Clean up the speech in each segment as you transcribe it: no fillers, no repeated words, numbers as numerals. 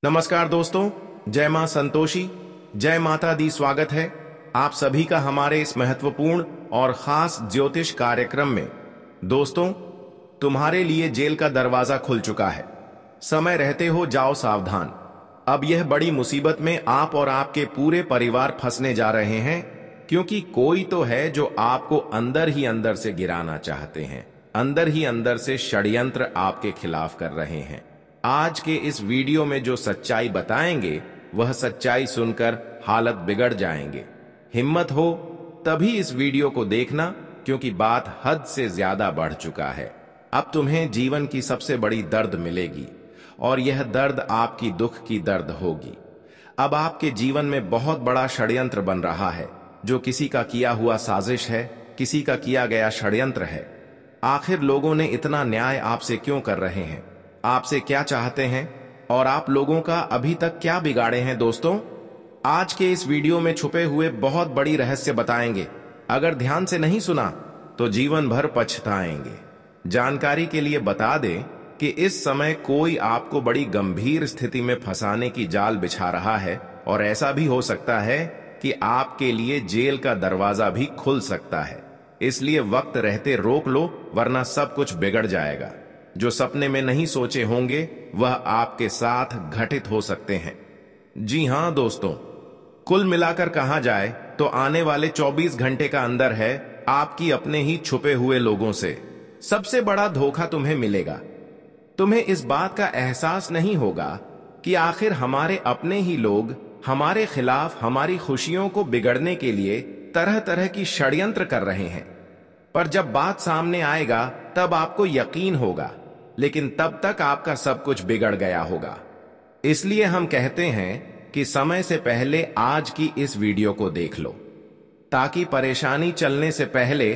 नमस्कार दोस्तों, जय मां संतोषी, जय माता दी। स्वागत है आप सभी का हमारे इस महत्वपूर्ण और खास ज्योतिष कार्यक्रम में। दोस्तों, तुम्हारे लिए जेल का दरवाजा खुल चुका है। समय रहते हो जाओ सावधान। अब यह बड़ी मुसीबत में आप और आपके पूरे परिवार फंसने जा रहे हैं, क्योंकि कोई तो है जो आपको अंदर ही अंदर से गिराना चाहते हैं, अंदर ही अंदर से षड्यंत्र आपके खिलाफ कर रहे हैं। आज के इस वीडियो में जो सच्चाई बताएंगे, वह सच्चाई सुनकर हालत बिगड़ जाएंगे। हिम्मत हो तभी इस वीडियो को देखना, क्योंकि बात हद से ज्यादा बढ़ चुका है। अब तुम्हें जीवन की सबसे बड़ी दर्द मिलेगी, और यह दर्द आपकी दुख की दर्द होगी। अब आपके जीवन में बहुत बड़ा षड्यंत्र बन रहा है, जो किसी का किया हुआ साजिश है, किसी का किया गया षड्यंत्र है। आखिर लोगों ने इतना न्याय आपसे क्यों कर रहे हैं, आपसे क्या चाहते हैं, और आप लोगों का अभी तक क्या बिगाड़े हैं? दोस्तों, आज के इस वीडियो में छुपे हुए बहुत बड़ी रहस्य बताएंगे। अगर ध्यान से नहीं सुना तो जीवन भर पछताएंगे। जानकारी के लिए बता दें कि इस समय कोई आपको बड़ी गंभीर स्थिति में फंसाने की जाल बिछा रहा है, और ऐसा भी हो सकता है कि आपके लिए जेल का दरवाजा भी खुल सकता है। इसलिए वक्त रहते रोक लो, वरना सब कुछ बिगड़ जाएगा। जो सपने में नहीं सोचे होंगे वह आपके साथ घटित हो सकते हैं। जी हां दोस्तों, कुल मिलाकर कहा जाए तो आने वाले 24 घंटे का अंदर है आपकी अपने ही छुपे हुए लोगों से सबसे बड़ा धोखा तुम्हें मिलेगा। तुम्हें इस बात का एहसास नहीं होगा कि आखिर हमारे अपने ही लोग हमारे खिलाफ हमारी खुशियों को बिगड़ने के लिए तरह तरह की षड्यंत्र कर रहे हैं। पर जब बात सामने आएगा तब आपको यकीन होगा, लेकिन तब तक आपका सब कुछ बिगड़ गया होगा। इसलिए हम कहते हैं कि समय से पहले आज की इस वीडियो को देख लो, ताकि परेशानी चलने से पहले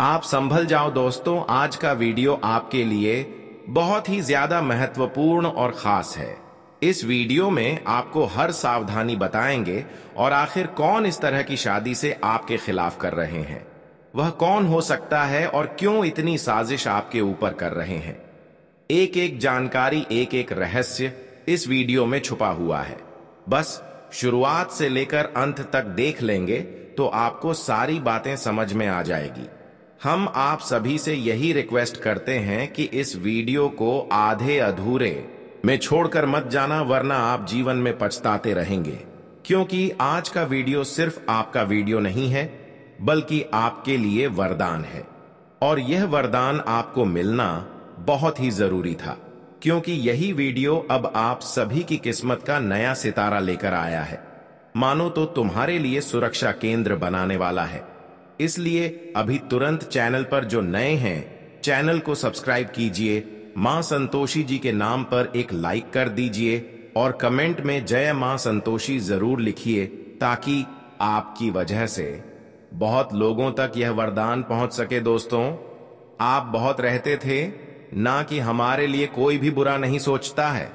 आप संभल जाओ। दोस्तों, आज का वीडियो आपके लिए बहुत ही ज्यादा महत्वपूर्ण और खास है। इस वीडियो में आपको हर सावधानी बताएंगे, और आखिर कौन इस तरह की शादी से आपके खिलाफ कर रहे हैं, वह कौन हो सकता है, और क्यों इतनी साजिश आपके ऊपर कर रहे हैं। एक एक जानकारी, एक एक रहस्य इस वीडियो में छुपा हुआ है। बस शुरुआत से लेकर अंत तक देख लेंगे तो आपको सारी बातें समझ में आ जाएगी। हम आप सभी से यही रिक्वेस्ट करते हैं कि इस वीडियो को आधे अधूरे में छोड़कर मत जाना, वरना आप जीवन में पछताते रहेंगे। क्योंकि आज का वीडियो सिर्फ आपका वीडियो नहीं है, बल्कि आपके लिए वरदान है। और यह वरदान आपको मिलना बहुत ही जरूरी था, क्योंकि यही वीडियो अब आप सभी की किस्मत का नया सितारा लेकर आया है। मानो तो तुम्हारे लिए सुरक्षा केंद्र बनाने वाला है। इसलिए अभी तुरंत चैनल पर जो नए हैं, चैनल को सब्सक्राइब कीजिए, मां संतोषी जी के नाम पर एक लाइक कर दीजिए, और कमेंट में जय मां संतोषी जरूर लिखिए, ताकि आपकी वजह से बहुत लोगों तक यह वरदान पहुंच सके। दोस्तों, आप बहुत रहते थे ना कि हमारे लिए कोई भी बुरा नहीं सोचता है।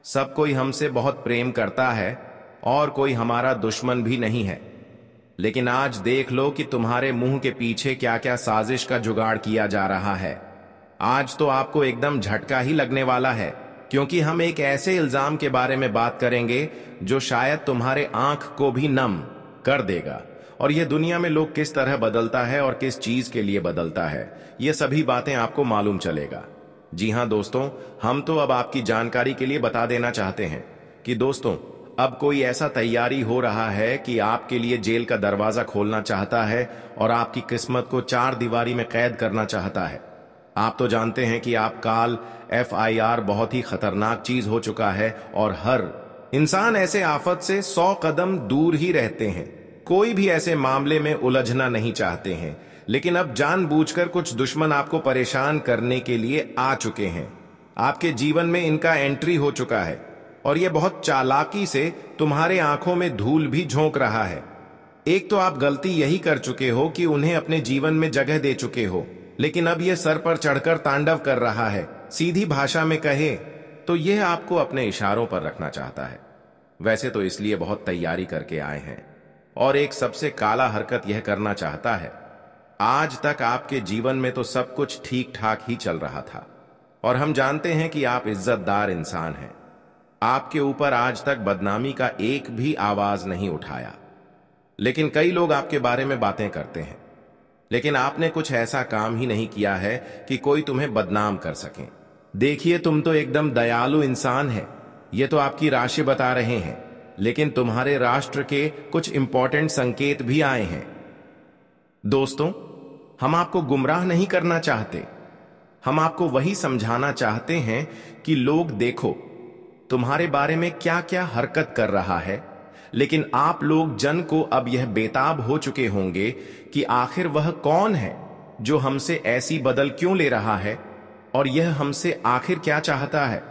सब कोई हमसे बहुत प्रेम करता है, और कोई हमारा दुश्मन भी नहीं है। लेकिन आज देख लो कि तुम्हारे मुंह के पीछे क्या क्या साजिश का जुगाड़ किया जा रहा है। आज तो आपको एकदम झटका ही लगने वाला है, क्योंकि हम एक ऐसे इल्जाम के बारे में बात करेंगे जो शायद तुम्हारे आंख को भी नम कर देगा। और यह दुनिया में लोग किस तरह बदलता है और किस चीज के लिए बदलता है, ये सभी बातें आपको मालूम चलेगा। जी हां दोस्तों, हम तो अब आपकी जानकारी के लिए बता देना चाहते हैं कि दोस्तों, अब कोई ऐसा तैयारी हो रहा है कि आपके लिए जेल का दरवाजा खोलना चाहता है, और आपकी किस्मत को चार दीवारी में कैद करना चाहता है। आप तो जानते हैं कि आप काल FIR बहुत ही खतरनाक चीज हो चुका है, और हर इंसान ऐसे आफत से 100 कदम दूर ही रहते हैं। कोई भी ऐसे मामले में उलझना नहीं चाहते हैं, लेकिन अब जानबूझकर कुछ दुश्मन आपको परेशान करने के लिए आ चुके हैं। आपके जीवन में इनका एंट्री हो चुका है, और यह बहुत चालाकी से तुम्हारे आंखों में धूल भी झोंक रहा है। एक तो आप गलती यही कर चुके हो कि उन्हें अपने जीवन में जगह दे चुके हो, लेकिन अब यह सर पर चढ़कर तांडव कर रहा है। सीधी भाषा में कहे तो यह आपको अपने इशारों पर रखना चाहता है। वैसे तो इसलिए बहुत तैयारी करके आए हैं, और एक सबसे काला हरकत यह करना चाहता है। आज तक आपके जीवन में तो सब कुछ ठीक ठाक ही चल रहा था, और हम जानते हैं कि आप इज्जतदार इंसान हैं। आपके ऊपर आज तक बदनामी का एक भी आवाज नहीं उठाया। लेकिन कई लोग आपके बारे में बातें करते हैं, लेकिन आपने कुछ ऐसा काम ही नहीं किया है कि कोई तुम्हें बदनाम कर सके। देखिए, तुम तो एकदम दयालु इंसान है, ये तो आपकी राशि बता रहे हैं, लेकिन तुम्हारे राष्ट्र के कुछ इंपॉर्टेंट संकेत भी आए हैं। दोस्तों, हम आपको गुमराह नहीं करना चाहते, हम आपको वही समझाना चाहते हैं कि लोग देखो तुम्हारे बारे में क्या क्या हरकत कर रहा है, लेकिन आप लोग जन को अब यह बेताब हो चुके होंगे कि आखिर वह कौन है जो हमसे ऐसी बदल क्यों ले रहा है और यह हमसे आखिर क्या चाहता है।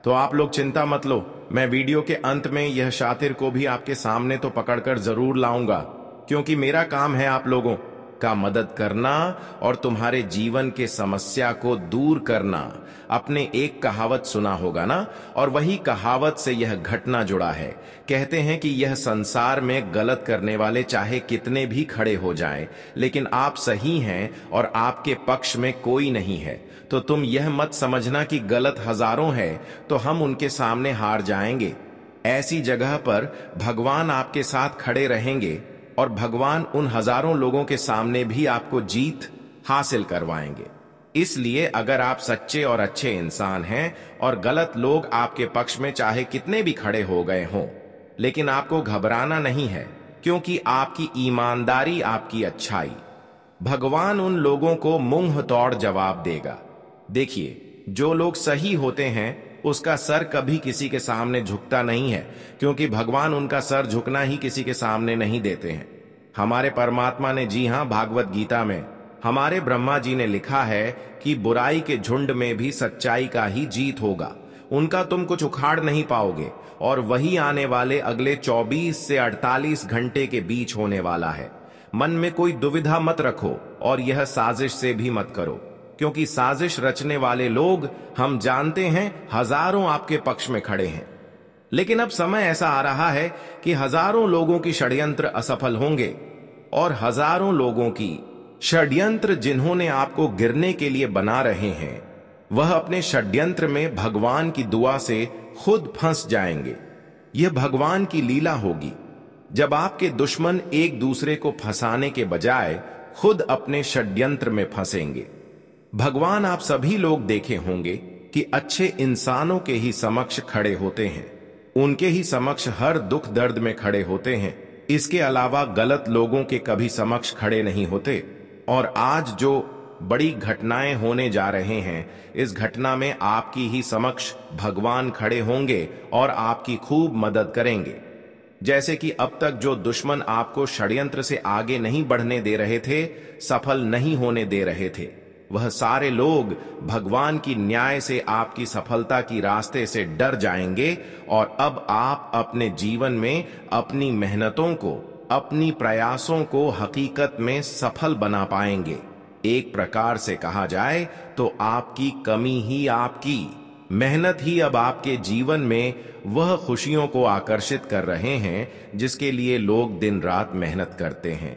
तो आप लोग चिंता मत लो, मैं वीडियो के अंत में यह शातिर को भी आपके सामने तो पकड़कर जरूर लाऊंगा, क्योंकि मेरा काम है आप लोगों का मदद करना और तुम्हारे जीवन के समस्या को दूर करना। अपने एक कहावत सुना होगा ना, और वही कहावत से यह घटना जुड़ा है। कहते हैं कि यह संसार में गलत करने वाले चाहे कितने भी खड़े हो जाएं, लेकिन आप सही हैं और आपके पक्ष में कोई नहीं है। तो तुम यह मत समझना कि गलत हजारों है तो हम उनके सामने हार जाएंगे। ऐसी जगह पर भगवान आपके साथ खड़े रहेंगे और भगवान उन हजारों लोगों के सामने भी आपको जीत हासिल करवाएंगे। इसलिए अगर आप सच्चे और अच्छे इंसान हैं और गलत लोग आपके पक्ष में चाहे कितने भी खड़े हो गए हों, लेकिन आपको घबराना नहीं है, क्योंकि आपकी ईमानदारी, आपकी अच्छाई, भगवान उन लोगों को मुंह तोड़ जवाब देगा। देखिए, जो लोग सही होते हैं उसका सर कभी किसी के सामने झुकता नहीं है, क्योंकि भगवान उनका सर झुकना ही किसी के सामने नहीं देते हैं। हमारे परमात्मा ने, जी हां, भागवत गीता में हमारे ब्रह्मा जी ने लिखा है कि बुराई के झुंड में भी सच्चाई का ही जीत होगा, उनका तुम कुछ उखाड़ नहीं पाओगे, और वही आने वाले अगले 24 से 48 घंटे के बीच होने वाला है। मन में कोई दुविधा मत रखो और यह साजिश से भी मत करो, क्योंकि साजिश रचने वाले लोग हम जानते हैं हजारों आपके पक्ष में खड़े हैं। लेकिन अब समय ऐसा आ रहा है कि हजारों लोगों की षड्यंत्र असफल होंगे, और हजारों लोगों की षड्यंत्र जिन्होंने आपको गिरने के लिए बना रहे हैं, वह अपने षड्यंत्र में भगवान की दुआ से खुद फंस जाएंगे। यह भगवान की लीला होगी जब आपके दुश्मन एक दूसरे को फंसाने के बजाय खुद अपने षड्यंत्र में फंसेंगे। भगवान आप सभी लोग देखे होंगे कि अच्छे इंसानों के ही समक्ष खड़े होते हैं, उनके ही समक्ष हर दुख दर्द में खड़े होते हैं। इसके अलावा गलत लोगों के कभी समक्ष खड़े नहीं होते। और आज जो बड़ी घटनाएं होने जा रहे हैं, इस घटना में आपकी ही समक्ष भगवान खड़े होंगे और आपकी खूब मदद करेंगे। जैसे कि अब तक जो दुश्मन आपको षड्यंत्र से आगे नहीं बढ़ने दे रहे थे, सफल नहीं होने दे रहे थे, वह सारे लोग भगवान की न्याय से आपकी सफलता की रास्ते से डर जाएंगे, और अब आप अपने जीवन में अपनी मेहनतों को, अपनी प्रयासों को हकीकत में सफल बना पाएंगे। एक प्रकार से कहा जाए तो आपकी कमी ही, आपकी मेहनत ही अब आपके जीवन में वह खुशियों को आकर्षित कर रहे हैं जिसके लिए लोग दिन रात मेहनत करते हैं।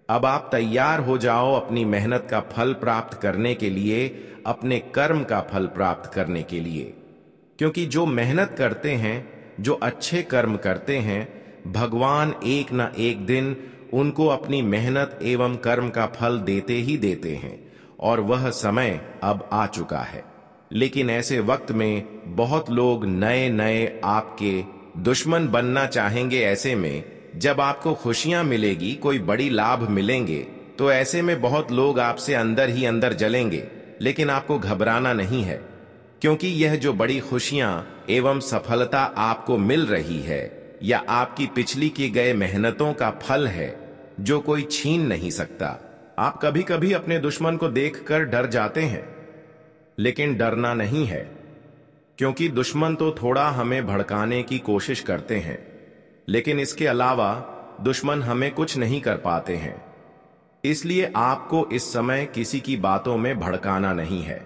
अब आप तैयार हो जाओ अपनी मेहनत का फल प्राप्त करने के लिए, अपने कर्म का फल प्राप्त करने के लिए, क्योंकि जो मेहनत करते हैं, जो अच्छे कर्म करते हैं, भगवान एक न एक दिन उनको अपनी मेहनत एवं कर्म का फल देते ही देते हैं, और वह समय अब आ चुका है। लेकिन ऐसे वक्त में बहुत लोग नए नए आपके दुश्मन बनना चाहेंगे। ऐसे में जब आपको खुशियां मिलेगी, कोई बड़ी लाभ मिलेंगे, तो ऐसे में बहुत लोग आपसे अंदर ही अंदर जलेंगे। लेकिन आपको घबराना नहीं है, क्योंकि यह जो बड़ी खुशियां एवं सफलता आपको मिल रही है, या आपकी पिछली की गए मेहनतों का फल है जो कोई छीन नहीं सकता। आप कभी कभी अपने दुश्मन को देखकर डर जाते हैं, लेकिन डरना नहीं है, क्योंकि दुश्मन तो थोड़ा हमें भड़काने की कोशिश करते हैं, लेकिन इसके अलावा दुश्मन हमें कुछ नहीं कर पाते हैं। इसलिए आपको इस समय किसी की बातों में भड़काना नहीं है,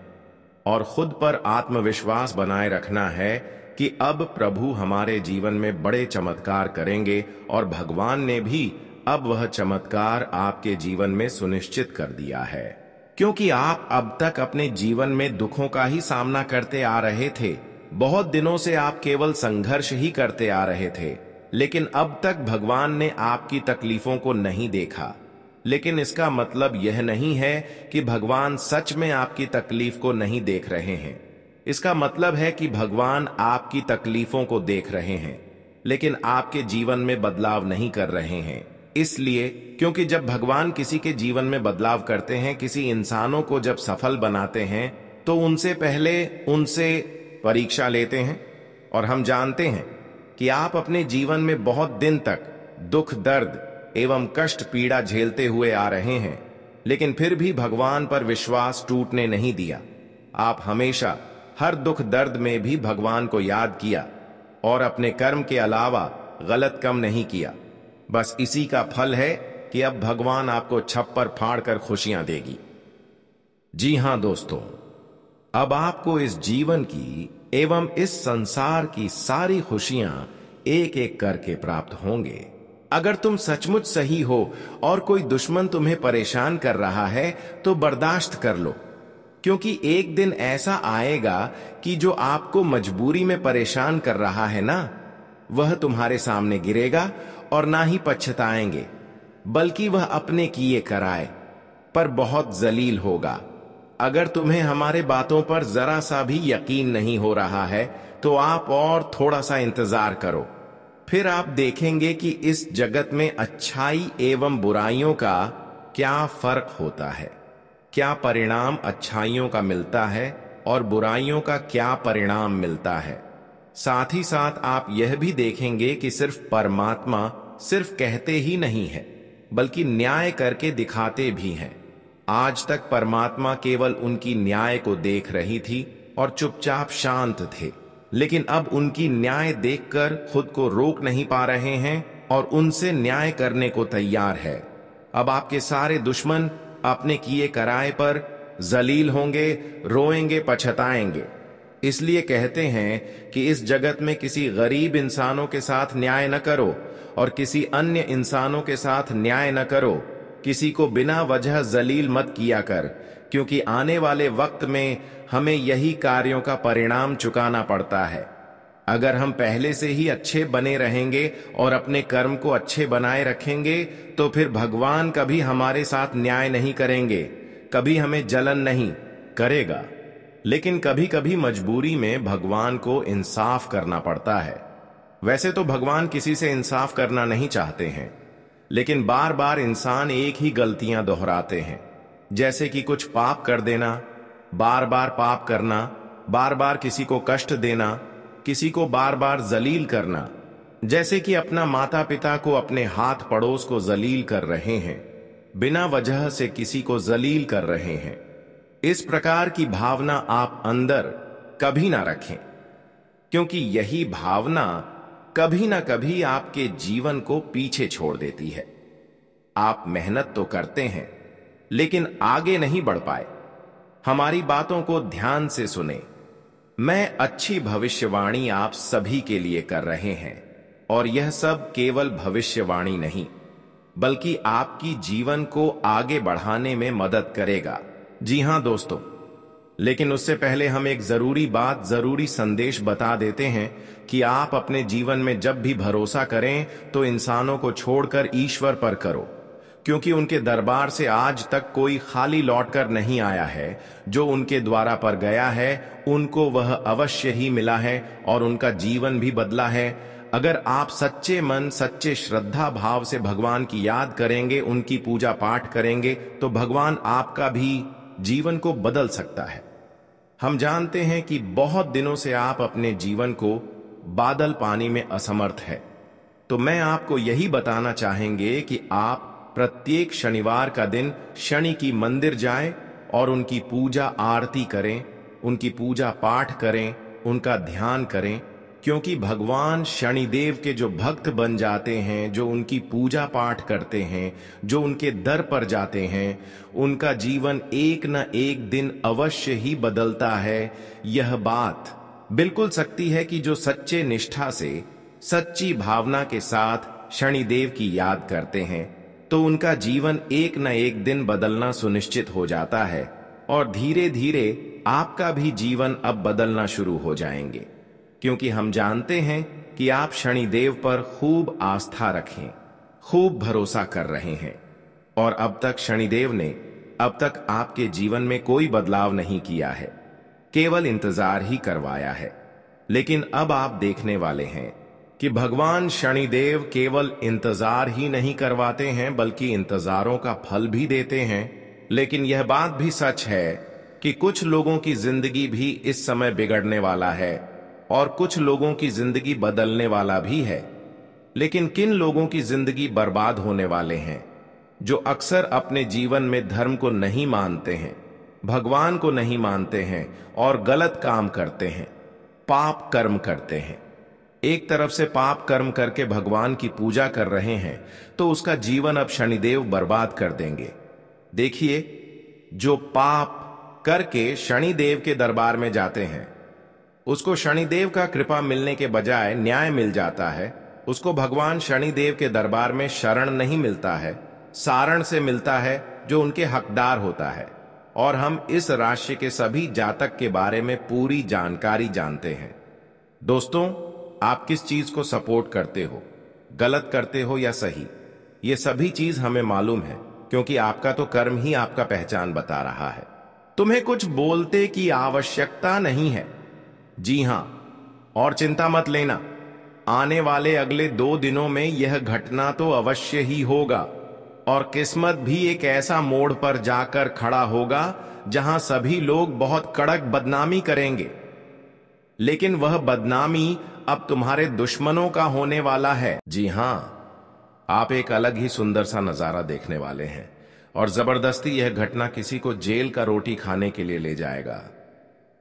और खुद पर आत्मविश्वास बनाए रखना है कि अब प्रभु हमारे जीवन में बड़े चमत्कार करेंगे, और भगवान ने भी अब वह चमत्कार आपके जीवन में सुनिश्चित कर दिया है। क्योंकि आप अब तक अपने जीवन में दुखों का ही सामना करते आ रहे थे, बहुत दिनों से आप केवल संघर्ष ही करते आ रहे थे, लेकिन अब तक भगवान ने आपकी तकलीफों को नहीं देखा। लेकिन इसका मतलब यह नहीं है कि भगवान सच में आपकी तकलीफ को नहीं देख रहे हैं। इसका मतलब है कि भगवान आपकी तकलीफों को देख रहे हैं, लेकिन आपके जीवन में बदलाव नहीं कर रहे हैं। इसलिए क्योंकि जब भगवान किसी के जीवन में बदलाव करते हैं, किसी इंसानों को जब सफल बनाते हैं, तो उनसे पहले उनसे परीक्षा लेते हैं। और हम जानते हैं कि आप अपने जीवन में बहुत दिन तक दुख, दर्द एवं कष्ट, पीड़ा झेलते हुए आ रहे हैं, लेकिन फिर भी भगवान पर विश्वास टूटने नहीं दिया। आप हमेशा हर दुख दर्द में भी भगवान को याद किया और अपने कर्म के अलावा गलत काम नहीं किया। बस इसी का फल है कि अब भगवान आपको छप्पर फाड़ कर खुशियां देगी। जी हां दोस्तों, अब आपको इस जीवन की एवं इस संसार की सारी खुशियां एक एक करके प्राप्त होंगे। अगर तुम सचमुच सही हो और कोई दुश्मन तुम्हें परेशान कर रहा है तो बर्दाश्त कर लो, क्योंकि एक दिन ऐसा आएगा कि जो आपको मजबूरी में परेशान कर रहा है ना, वह तुम्हारे सामने गिरेगा और ना ही पछताएंगे, बल्कि वह अपने किए कराए पर बहुत जलील होगा। अगर तुम्हें हमारे बातों पर जरा सा भी यकीन नहीं हो रहा है तो आप और थोड़ा सा इंतजार करो, फिर आप देखेंगे कि इस जगत में अच्छाई एवं बुराइयों का क्या फर्क होता है, क्या परिणाम अच्छाइयों का मिलता है और बुराइयों का क्या परिणाम मिलता है। साथ ही साथ आप यह भी देखेंगे कि सिर्फ परमात्मा सिर्फ कहते ही नहीं है, बल्कि न्याय करके दिखाते भी हैं। आज तक परमात्मा केवल उनकी न्याय को देख रही थी और चुपचाप शांत थे, लेकिन अब उनकी न्याय देखकर खुद को रोक नहीं पा रहे हैं और उनसे न्याय करने को तैयार है। अब आपके सारे दुश्मन अपने किए कराए पर जलील होंगे, रोएंगे, पछताएंगे। इसलिए कहते हैं कि इस जगत में किसी गरीब इंसानों के साथ न्याय न करो और किसी अन्य इंसानों के साथ न्याय न करो। किसी को बिना वजह जलील मत किया कर, क्योंकि आने वाले वक्त में हमें यही कार्यों का परिणाम चुकाना पड़ता है। अगर हम पहले से ही अच्छे बने रहेंगे और अपने कर्म को अच्छे बनाए रखेंगे तो फिर भगवान कभी हमारे साथ न्याय नहीं करेंगे, कभी हमें जलन नहीं करेगा। लेकिन कभी कभी मजबूरी में भगवान को इंसाफ करना पड़ता है। वैसे तो भगवान किसी से इंसाफ करना नहीं चाहते हैं, लेकिन बार बार इंसान एक ही गलतियां दोहराते हैं, जैसे कि कुछ पाप कर देना, बार बार पाप करना, बार बार किसी को कष्ट देना, किसी को बार बार जलील करना, जैसे कि अपना माता पिता को अपने हाथ पड़ोस को जलील कर रहे हैं, बिना वजह से किसी को जलील कर रहे हैं। इस प्रकार की भावना आप अंदर कभी ना रखें, क्योंकि यही भावना कभी ना कभी आपके जीवन को पीछे छोड़ देती है। आप मेहनत तो करते हैं, लेकिन आगे नहीं बढ़ पाए। हमारी बातों को ध्यान से सुने। मैं अच्छी भविष्यवाणी आप सभी के लिए कर रहे हैं, और यह सब केवल भविष्यवाणी नहीं, बल्कि आपकी जीवन को आगे बढ़ाने में मदद करेगा। जी हां दोस्तों, लेकिन उससे पहले हम एक जरूरी बात, जरूरी संदेश बता देते हैं कि आप अपने जीवन में जब भी भरोसा करें तो इंसानों को छोड़कर ईश्वर पर करो, क्योंकि उनके दरबार से आज तक कोई खाली लौटकर नहीं आया है। जो उनके द्वारा पर गया है उनको वह अवश्य ही मिला है और उनका जीवन भी बदला है। अगर आप सच्चे मन, सच्चे श्रद्धा भाव से भगवान की याद करेंगे, उनकी पूजा पाठ करेंगे, तो भगवान आपका भी जीवन को बदल सकता है। हम जानते हैं कि बहुत दिनों से आप अपने जीवन को बादल पानी में असमर्थ है, तो मैं आपको यही बताना चाहेंगे कि आप प्रत्येक शनिवार का दिन शनि की मंदिर जाएं और उनकी पूजा आरती करें, उनकी पूजा पाठ करें, उनका ध्यान करें, क्योंकि भगवान शनिदेव के जो भक्त बन जाते हैं, जो उनकी पूजा पाठ करते हैं, जो उनके दर पर जाते हैं, उनका जीवन एक न एक दिन अवश्य ही बदलता है। यह बात बिल्कुल सच्ची है कि जो सच्चे निष्ठा से, सच्ची भावना के साथ शनिदेव की याद करते हैं, तो उनका जीवन एक न एक दिन बदलना सुनिश्चित हो जाता है और धीरे धीरे आपका भी जीवन अब बदलना शुरू हो जाएंगे। क्योंकि हम जानते हैं कि आप शनिदेव पर खूब आस्था रखें, खूब भरोसा कर रहे हैं। और अब तक शनिदेव ने अब तक आपके जीवन में कोई बदलाव नहीं किया है, केवल इंतजार ही करवाया है। लेकिन अब आप देखने वाले हैं कि भगवान शनिदेव केवल इंतजार ही नहीं करवाते हैं, बल्कि इंतजारों का फल भी देते हैं। लेकिन यह बात भी सच है कि कुछ लोगों की जिंदगी भी इस समय बिगड़ने वाला है और कुछ लोगों की जिंदगी बदलने वाला भी है। लेकिन किन लोगों की जिंदगी बर्बाद होने वाले हैं? जो अक्सर अपने जीवन में धर्म को नहीं मानते हैं, भगवान को नहीं मानते हैं और गलत काम करते हैं, पाप कर्म करते हैं। एक तरफ से पाप कर्म करके भगवान की पूजा कर रहे हैं तो उसका जीवन अब शनिदेव बर्बाद कर देंगे। देखिए, जो पाप करके शनिदेव के दरबार में जाते हैं उसको शनिदेव का कृपा मिलने के बजाय न्याय मिल जाता है। उसको भगवान शनिदेव के दरबार में शरण नहीं मिलता है, सारण से मिलता है जो उनके हकदार होता है। और हम इस राशि के सभी जातक के बारे में पूरी जानकारी जानते हैं। दोस्तों, आप किस चीज को सपोर्ट करते हो, गलत करते हो या सही, ये सभी चीज हमें मालूम है, क्योंकि आपका तो कर्म ही आपका पहचान बता रहा है। तुम्हें कुछ बोलते की आवश्यकता नहीं है। जी हां, और चिंता मत लेना, आने वाले अगले 2 दिनों में यह घटना तो अवश्य ही होगा। और किस्मत भी एक ऐसा मोड़ पर जाकर खड़ा होगा जहां सभी लोग बहुत कड़क बदनामी करेंगे। लेकिन वह बदनामी अब तुम्हारे दुश्मनों का होने वाला है। जी हां, आप एक अलग ही सुंदर सा नजारा देखने वाले हैं और जबरदस्ती यह घटना किसी को जेल का रोटी खाने के लिए ले जाएगा।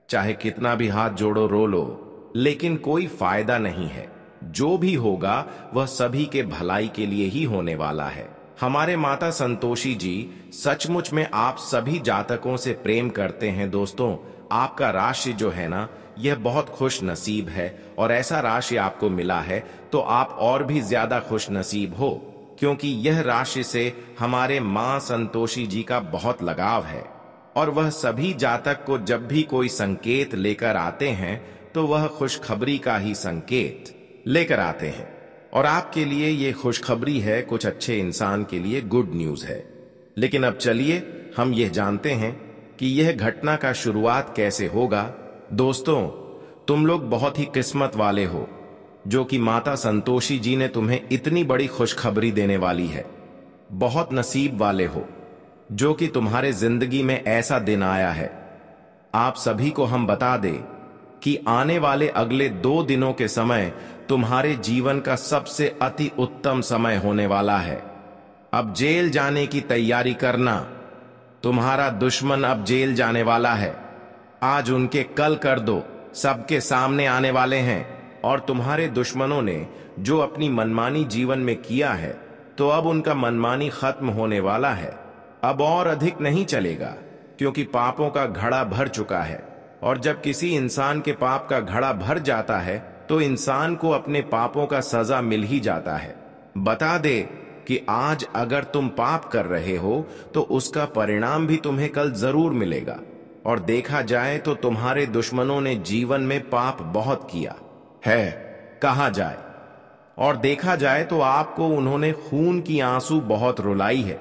चाहे कितना भी हाथ जोड़ो रो लो, लेकिन कोई फायदा नहीं है। जो भी होगा वह सभी के भलाई के लिए ही होने वाला है। हमारे माता संतोषी जी सचमुच में आप सभी जातकों से प्रेम करते हैं। दोस्तों, आपका राशि जो है ना, यह बहुत खुश नसीब है और ऐसा राशि आपको मिला है तो आप और भी ज्यादा खुश नसीब हो, क्योंकि यह राशि से हमारे मां संतोषी जी का बहुत लगाव है। और वह सभी जातक को जब भी कोई संकेत लेकर आते हैं तो वह खुशखबरी का ही संकेत लेकर आते हैं। और आपके लिए ये खुशखबरी है, कुछ अच्छे इंसान के लिए गुड न्यूज है। लेकिन अब चलिए हम यह जानते हैं कि यह घटना का शुरुआत कैसे होगा। दोस्तों, तुम लोग बहुत ही किस्मत वाले हो जो कि माता संतोषी जी ने तुम्हें इतनी बड़ी खुशखबरी देने वाली है। बहुत नसीब वाले हो जो कि तुम्हारे जिंदगी में ऐसा दिन आया है। आप सभी को हम बता दें कि आने वाले अगले 2 दिनों के समय तुम्हारे जीवन का सबसे अति उत्तम समय होने वाला है। अब जेल जाने की तैयारी करना। तुम्हारा दुश्मन अब जेल जाने वाला है। आज उनके कल कर दो सबके सामने आने वाले हैं। और तुम्हारे दुश्मनों ने जो अपनी मनमानी जीवन में किया है तो अब उनका मनमानी खत्म होने वाला है। अब और अधिक नहीं चलेगा, क्योंकि पापों का घड़ा भर चुका है। और जब किसी इंसान के पाप का घड़ा भर जाता है तो इंसान को अपने पापों का सजा मिल ही जाता है। बता दे कि आज अगर तुम पाप कर रहे हो तो उसका परिणाम भी तुम्हें कल जरूर मिलेगा। और देखा जाए तो तुम्हारे दुश्मनों ने जीवन में पाप बहुत किया है, कहा जाए। और देखा जाए तो आपको उन्होंने खून की आंसू बहुत रुलाई है।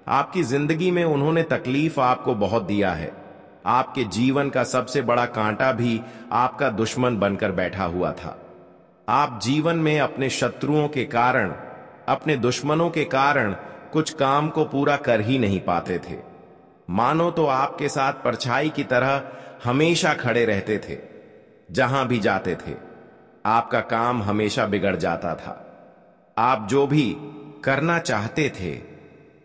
आपकी जिंदगी में उन्होंने तकलीफ आपको बहुत दिया है। आपके जीवन का सबसे बड़ा कांटा भी आपका दुश्मन बनकर बैठा हुआ था। आप जीवन में अपने शत्रुओं के कारण, अपने दुश्मनों के कारण कुछ काम को पूरा कर ही नहीं पाते थे। मानो तो आपके साथ परछाई की तरह हमेशा खड़े रहते थे। जहां भी जाते थे आपका काम हमेशा बिगड़ जाता था। आप जो भी करना चाहते थे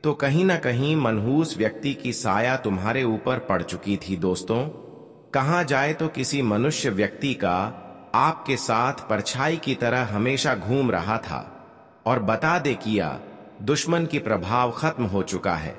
तो कहीं ना कहीं मनहूस व्यक्ति की साया तुम्हारे ऊपर पड़ चुकी थी। दोस्तों, कहा जाए तो किसी मनुष्य व्यक्ति का आपके साथ परछाई की तरह हमेशा घूम रहा था। और बता दे किया दुश्मन की प्रभाव खत्म हो चुका है।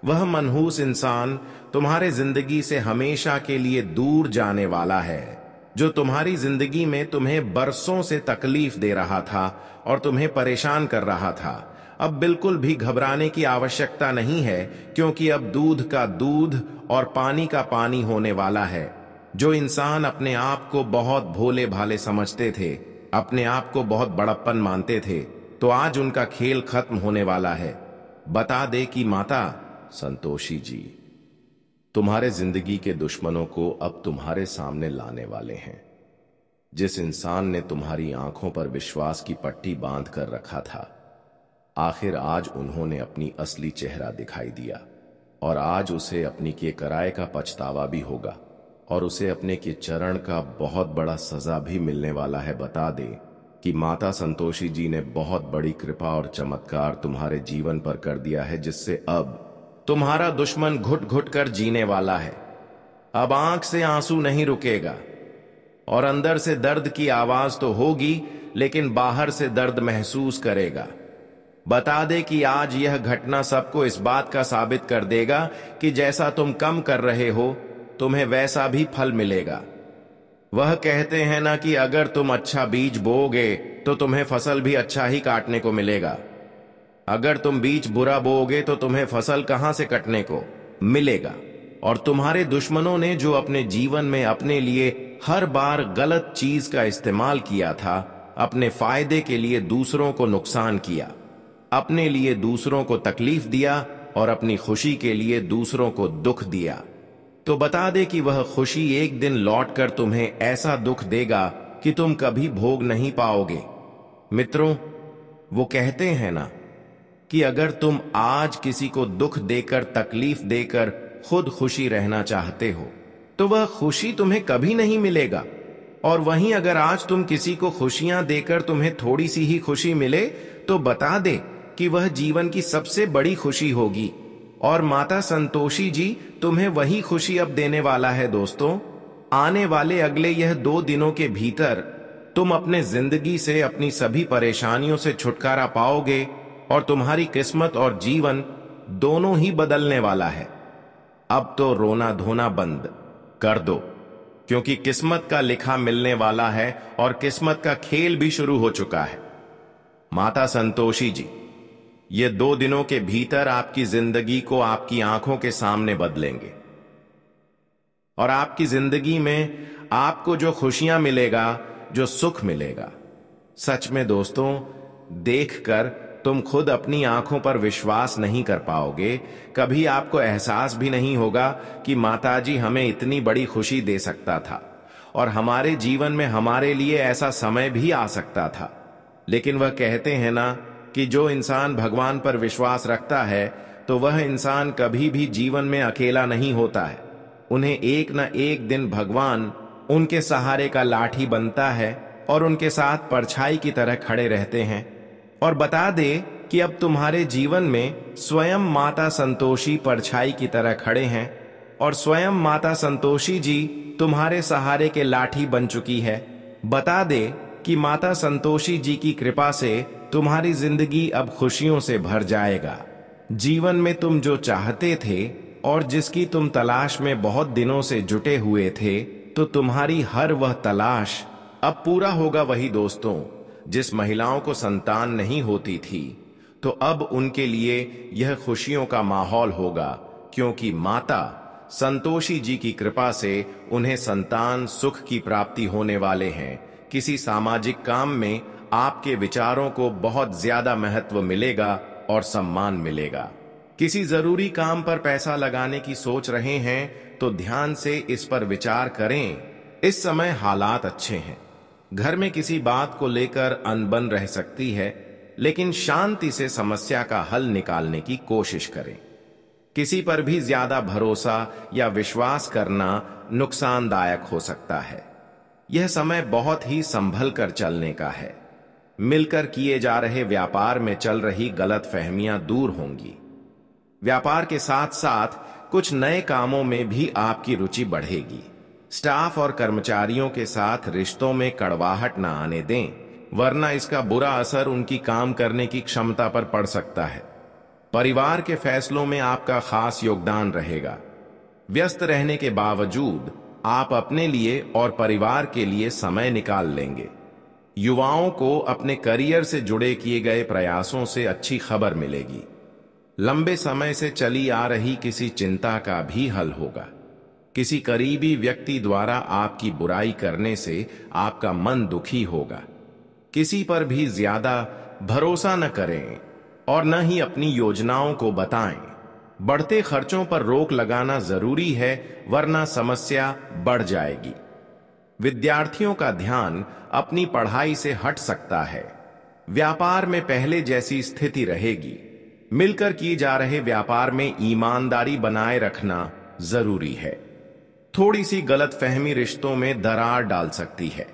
वह मनहूस इंसान तुम्हारे जिंदगी से हमेशा के लिए दूर जाने वाला है, जो तुम्हारी जिंदगी में तुम्हें बरसों से तकलीफ दे रहा था और तुम्हें परेशान कर रहा था। अब बिल्कुल भी घबराने की आवश्यकता नहीं है, क्योंकि अब दूध का दूध और पानी का पानी होने वाला है। जो इंसान अपने आप को बहुत भोले भाले समझते थे, अपने आप को बहुत बड़प्पन मानते थे, तो आज उनका खेल खत्म होने वाला है। बता दे कि माता संतोषी जी तुम्हारे जिंदगी के दुश्मनों को अब तुम्हारे सामने लाने वाले हैं। जिस इंसान ने तुम्हारी आंखों पर विश्वास की पट्टी बांध कर रखा था, आखिर आज उन्होंने अपनी असली चेहरा दिखाई दिया, और आज उसे अपनी के कराए का पछतावा भी होगा, और उसे अपने के चरण का बहुत बड़ा सजा भी मिलने वाला है। बता दे कि माता संतोषी जी ने बहुत बड़ी कृपा और चमत्कार तुम्हारे जीवन पर कर दिया है, जिससे अब तुम्हारा दुश्मन घुट घुट कर जीने वाला है। अब आंख से आंसू नहीं रुकेगा, और अंदर से दर्द की आवाज तो होगी, लेकिन बाहर से दर्द महसूस करेगा। बता दे कि आज यह घटना सबको इस बात का साबित कर देगा कि जैसा तुम कम कर रहे हो, तुम्हें वैसा भी फल मिलेगा। वह कहते हैं ना कि अगर तुम अच्छा बीज बोओगे तो तुम्हें फसल भी अच्छा ही काटने को मिलेगा। अगर तुम बीज बुरा बोओगे तो तुम्हें फसल कहां से कटने को मिलेगा। और तुम्हारे दुश्मनों ने जो अपने जीवन में अपने लिए हर बार गलत चीज का इस्तेमाल किया था, अपने फायदे के लिए दूसरों को नुकसान किया, अपने लिए दूसरों को तकलीफ दिया, और अपनी खुशी के लिए दूसरों को दुख दिया, तो बता दे कि वह खुशी एक दिन लौटकर तुम्हें ऐसा दुख देगा कि तुम कभी भोग नहीं पाओगे। मित्रों, वो कहते हैं ना कि अगर तुम आज किसी को दुख देकर, तकलीफ देकर खुद खुशी रहना चाहते हो, तो वह खुशी तुम्हें कभी नहीं मिलेगा। और वहीं अगर आज तुम किसी को खुशियां देकर तुम्हें थोड़ी सी ही खुशी मिले, तो बता दे कि वह जीवन की सबसे बड़ी खुशी होगी। और माता संतोषी जी तुम्हें वही खुशी अब देने वाला है। दोस्तों, आने वाले अगले यह 2 दिनों के भीतर तुम अपने जिंदगी से, अपनी सभी परेशानियों से छुटकारा पाओगे, और तुम्हारी किस्मत और जीवन दोनों ही बदलने वाला है। अब तो रोना धोना बंद कर दो, क्योंकि किस्मत का लिखा मिलने वाला है, और किस्मत का खेल भी शुरू हो चुका है। माता संतोषी जी ये 2 दिनों के भीतर आपकी जिंदगी को आपकी आंखों के सामने बदलेंगे, और आपकी जिंदगी में आपको जो खुशियां मिलेगा, जो सुख मिलेगा, सच में दोस्तों देखकर तुम खुद अपनी आंखों पर विश्वास नहीं कर पाओगे। कभी आपको एहसास भी नहीं होगा कि माताजी हमें इतनी बड़ी खुशी दे सकता था, और हमारे जीवन में हमारे लिए ऐसा समय भी आ सकता था। लेकिन वह कहते हैं ना कि जो इंसान भगवान पर विश्वास रखता है, तो वह इंसान कभी भी जीवन में अकेला नहीं होता है। उन्हें एक न एक दिन भगवान उनके सहारे का लाठी बनता है, और उनके साथ परछाई की तरह खड़े रहते हैं। और बता दे कि अब तुम्हारे जीवन में स्वयं माता संतोषी परछाई की तरह खड़े हैं, और स्वयं माता संतोषी जी तुम्हारे सहारे के लाठी बन चुकी है। बता दे कि माता संतोषी जी की कृपा से तुम्हारी जिंदगी अब खुशियों से भर जाएगा। जीवन में तुम जो चाहते थे, और जिसकी तुम तलाश में बहुत दिनों से जुटे हुए थे, तो तुम्हारी हर वह तलाश अब पूरा होगा। वही दोस्तों, जिस महिलाओं को संतान नहीं होती थी, तो अब उनके लिए यह खुशियों का माहौल होगा, क्योंकि माता संतोषी जी की कृपा से उन्हें संतान सुख की प्राप्ति होने वाले हैं। किसी सामाजिक काम में आपके विचारों को बहुत ज्यादा महत्व मिलेगा और सम्मान मिलेगा। किसी जरूरी काम पर पैसा लगाने की सोच रहे हैं, तो ध्यान से इस पर विचार करें। इस समय हालात अच्छे हैं। घर में किसी बात को लेकर अनबन रह सकती है, लेकिन शांति से समस्या का हल निकालने की कोशिश करें। किसी पर भी ज्यादा भरोसा या विश्वास करना नुकसानदायक हो सकता है। यह समय बहुत ही संभल कर चलने का है। मिलकर किए जा रहे व्यापार में चल रही गलतफहमियां दूर होंगी। व्यापार के साथ साथ कुछ नए कामों में भी आपकी रुचि बढ़ेगी। स्टाफ और कर्मचारियों के साथ रिश्तों में कड़वाहट न आने दें, वरना इसका बुरा असर उनकी काम करने की क्षमता पर पड़ सकता है। परिवार के फैसलों में आपका खास योगदान रहेगा। व्यस्त रहने के बावजूद आप अपने लिए और परिवार के लिए समय निकाल लेंगे। युवाओं को अपने करियर से जुड़े किए गए प्रयासों से अच्छी खबर मिलेगी। लंबे समय से चली आ रही किसी चिंता का भी हल होगा। किसी करीबी व्यक्ति द्वारा आपकी बुराई करने से आपका मन दुखी होगा। किसी पर भी ज्यादा भरोसा न करें और न ही अपनी योजनाओं को बताएं। बढ़ते खर्चों पर रोक लगाना जरूरी है, वरना समस्या बढ़ जाएगी। विद्यार्थियों का ध्यान अपनी पढ़ाई से हट सकता है। व्यापार में पहले जैसी स्थिति रहेगी। मिलकर किए जा रहे व्यापार में ईमानदारी बनाए रखना जरूरी है। थोड़ी सी गलतफहमी रिश्तों में दरार डाल सकती है।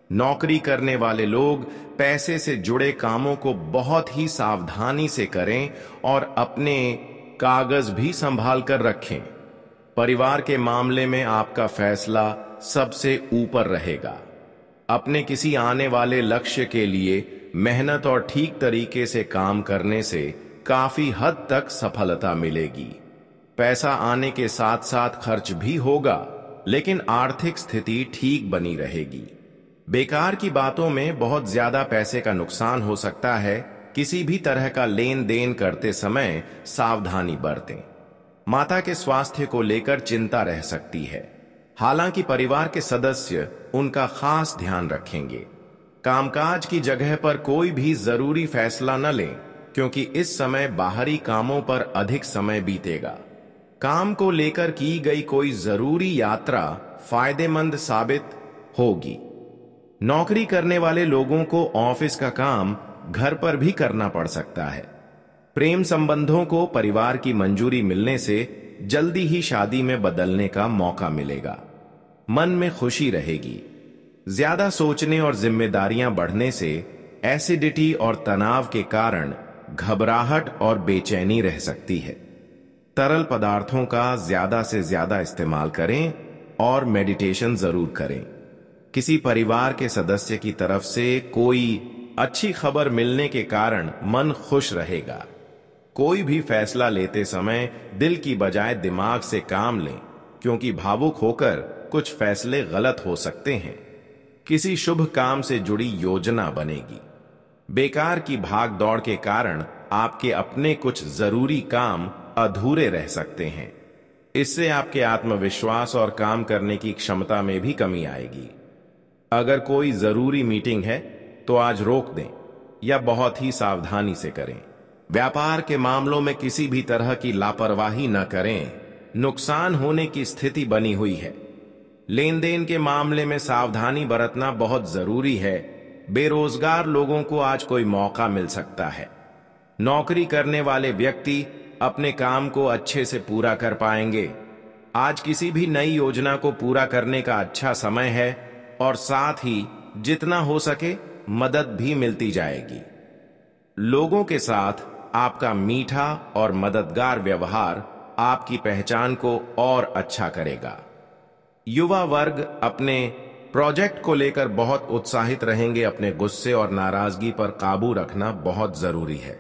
नौकरी करने वाले लोग पैसे से जुड़े कामों को बहुत ही सावधानी से करें और अपने कागज भी संभाल कर रखें। परिवार के मामले में आपका फैसला सबसे ऊपर रहेगा। अपने किसी आने वाले लक्ष्य के लिए मेहनत और ठीक तरीके से काम करने से काफी हद तक सफलता मिलेगी। पैसा आने के साथ साथ खर्च भी होगा, लेकिन आर्थिक स्थिति ठीक बनी रहेगी। बेकार की बातों में बहुत ज्यादा पैसे का नुकसान हो सकता है। किसी भी तरह का लेन देन करते समय सावधानी बरतें। माता के स्वास्थ्य को लेकर चिंता रह सकती है, हालांकि परिवार के सदस्य उनका खास ध्यान रखेंगे। कामकाज की जगह पर कोई भी जरूरी फैसला न लें, क्योंकि इस समय बाहरी कामों पर अधिक समय बीतेगा। काम को लेकर की गई कोई जरूरी यात्रा फायदेमंद साबित होगी। नौकरी करने वाले लोगों को ऑफिस का काम घर पर भी करना पड़ सकता है। प्रेम संबंधों को परिवार की मंजूरी मिलने से जल्दी ही शादी में बदलने का मौका मिलेगा। मन में खुशी रहेगी। ज्यादा सोचने और जिम्मेदारियां बढ़ने से एसिडिटी और तनाव के कारण घबराहट और बेचैनी रह सकती है। तरल पदार्थों का ज्यादा से ज्यादा इस्तेमाल करें और मेडिटेशन जरूर करें। किसी परिवार के सदस्य की तरफ से कोई अच्छी खबर मिलने के कारण मन खुश रहेगा। कोई भी फैसला लेते समय दिल की बजाय दिमाग से काम लें, क्योंकि भावुक होकर कुछ फैसले गलत हो सकते हैं। किसी शुभ काम से जुड़ी योजना बनेगी। बेकार की भाग दौड़ के कारण आपके अपने कुछ जरूरी काम अधूरे रह सकते हैं। इससे आपके आत्मविश्वास और काम करने की क्षमता में भी कमी आएगी। अगर कोई जरूरी मीटिंग है तो आज रोक दें या बहुत ही सावधानी से करें। व्यापार के मामलों में किसी भी तरह की लापरवाही न करें, नुकसान होने की स्थिति बनी हुई है। लेन देन के मामले में सावधानी बरतना बहुत जरूरी है। बेरोजगार लोगों को आज कोई मौका मिल सकता है। नौकरी करने वाले व्यक्ति अपने काम को अच्छे से पूरा कर पाएंगे। आज किसी भी नई योजना को पूरा करने का अच्छा समय है और साथ ही जितना हो सके मदद भी मिलती जाएगी। लोगों के साथ आपका मीठा और मददगार व्यवहार आपकी पहचान को और अच्छा करेगा। युवा वर्ग अपने प्रोजेक्ट को लेकर बहुत उत्साहित रहेंगे। अपने गुस्से और नाराजगी पर काबू रखना बहुत जरूरी है।